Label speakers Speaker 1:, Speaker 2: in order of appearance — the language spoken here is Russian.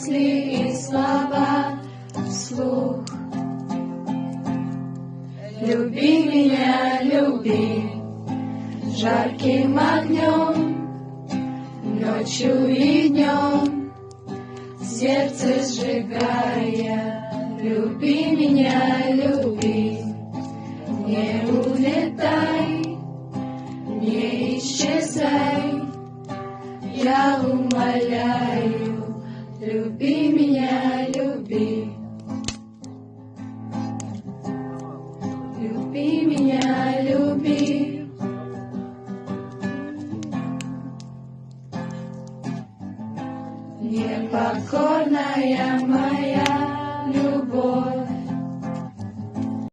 Speaker 1: мысли и слова вслух. Люби меня, люби жарким огнем, ночью и днем, сердце сжигая. Люби меня, люби, не улетай, не исчезай, я умоляю. Люби меня, люби. Люби меня, люби.